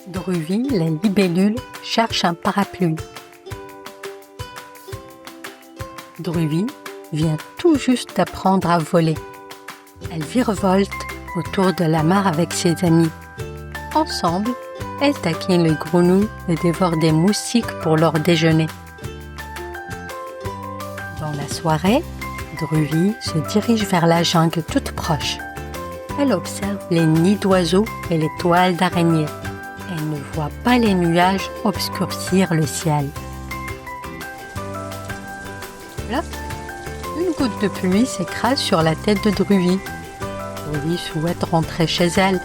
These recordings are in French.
Druvy, la libellule, cherche un parapluie. Druvy vient tout juste d'apprendre à voler. Elle virevolte autour de la mare avec ses amis. Ensemble, elles taquinent les grenouilles et dévorent des moustiques pour leur déjeuner. Dans la soirée, Druvy se dirige vers la jungle toute proche. Elle observe les nids d'oiseaux et les toiles d'araignées. Elle ne voit pas les nuages obscurcir le ciel. Là, une goutte de pluie s'écrase sur la tête de Druvy. Druvy souhaite rentrer chez elle,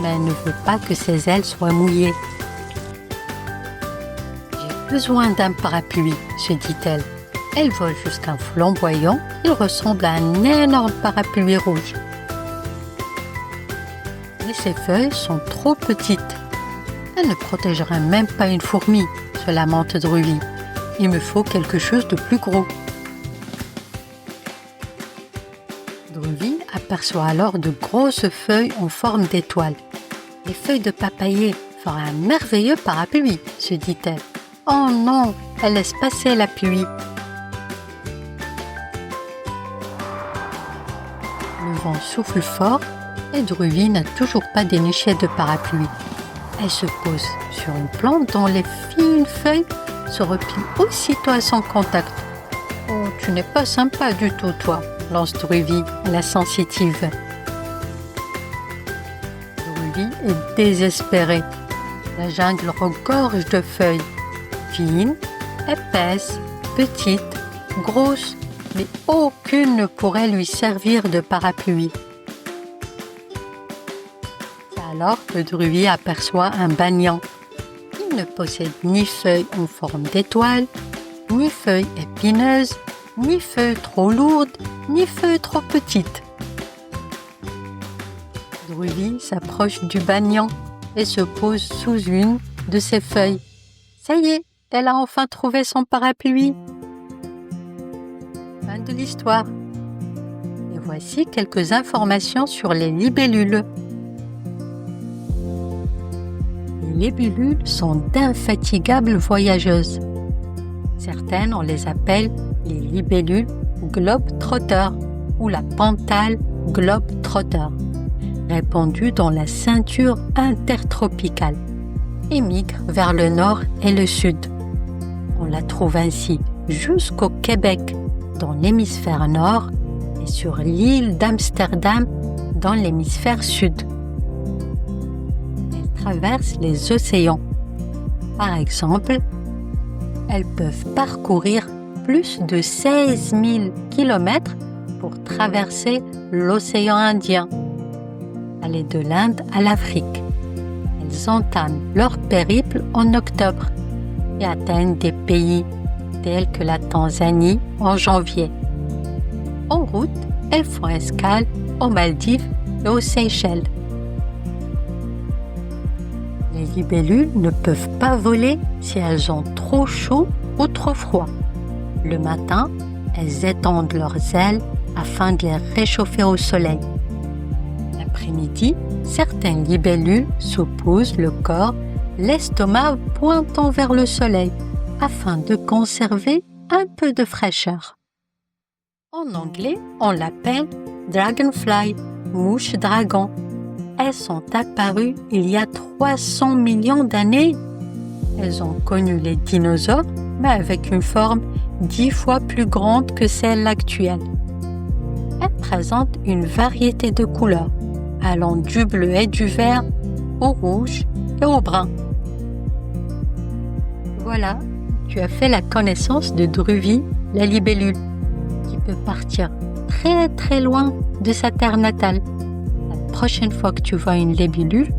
mais elle ne veut pas que ses ailes soient mouillées. « J'ai besoin d'un parapluie, » se dit-elle. Elle vole jusqu'à un flamboyant, il ressemble à un énorme parapluie rouge. Mais ses feuilles sont trop petites. Elle ne protégerait même pas une fourmi, se lamente Druvy. Il me faut quelque chose de plus gros. Druvy aperçoit alors de grosses feuilles en forme d'étoile. Les feuilles de papayer feraient un merveilleux parapluie, se dit-elle. Oh non, elle laisse passer la pluie. Le vent souffle fort et Druvy n'a toujours pas déniché de parapluie. Elle se pose sur une plante dont les fines feuilles se replient aussitôt à son contact. « Oh, tu n'es pas sympa du tout, toi !» lance Druvy, la sensitive. Druvy est désespérée. La jungle regorge de feuilles, fines, épaisses, petites, grosses, mais aucune ne pourrait lui servir de parapluie. C'est alors que Druvy aperçoit un banyan. Il ne possède ni feuilles en forme d'étoile, ni feuilles épineuses, ni feuilles trop lourdes, ni feuilles trop petites. Druvy s'approche du banyan et se pose sous une de ses feuilles. Ça y est, elle a enfin trouvé son parapluie. Fin de l'histoire. Et voici quelques informations sur les libellules. Les libellules sont d'infatigables voyageuses. Certaines, on les appelle les libellules globe-trotteurs ou la pantale globe-trotteur, répandues dans la ceinture intertropicale, et migrent vers le nord et le sud. On la trouve ainsi jusqu'au Québec, dans l'hémisphère nord, et sur l'île d'Amsterdam, dans l'hémisphère sud. Elles traversent les océans. Par exemple, elles peuvent parcourir plus de 16 000 km pour traverser l'océan Indien, aller de l'Inde à l'Afrique. Elles entament leur périple en octobre et atteignent des pays tels que la Tanzanie en janvier. En route, elles font escale aux Maldives et aux Seychelles. Les libellules ne peuvent pas voler si elles ont trop chaud ou trop froid. Le matin, elles étendent leurs ailes afin de les réchauffer au soleil. L'après-midi, certaines libellules s'opposent le corps, l'estomac pointant vers le soleil afin de conserver un peu de fraîcheur. En anglais, on l'appelle dragonfly, mouche dragon. Elles sont apparues il y a 300 millions d'années. Elles ont connu les dinosaures, mais avec une forme 10 fois plus grande que celle actuelle. Elles présentent une variété de couleurs, allant du bleu et du vert au rouge et au brun. Voilà, tu as fait la connaissance de Druvy, la libellule, qui peut partir très très loin de sa terre natale. La prochaine fois que tu vois une libellule,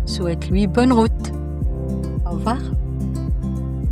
souhaite-lui bonne route. Au revoir.